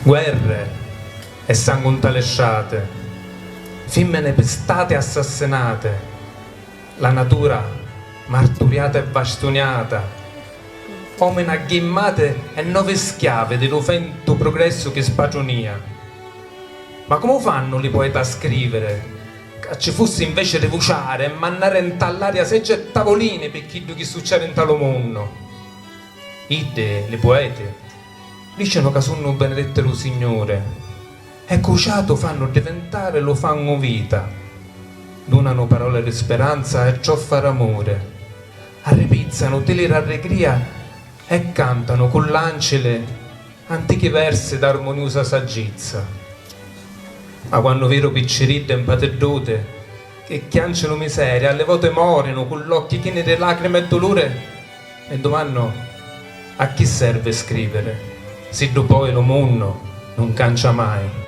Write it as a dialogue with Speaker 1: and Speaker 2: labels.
Speaker 1: guerre e sangue untalesciate, femmine pestate e assassinate, la natura marturiata e bastoniata, uomini agghemmate e nuove schiave dell'ofento progresso che spagionia. Ma come fanno i poeti a scrivere? Che ci fosse invece di vuciare e mannare in tall'aria seggi e tavoline per chi succede in talo mondo. Ide, le poete, dicono che sono benedette lo Signore e cociato fanno diventare lo fanno vita, donano parole di speranza e ciò fare amore, arrepizzano tele rallegria e cantano con l'ancele antichi versi d'armoniosa saggezza. Ma quando vero picceridde impateddote che chianciano miseria, alle volte morono con gli occhi pieni di lacrime e dolore e domandano a chi serve scrivere se dopo lo mondo non cancia mai.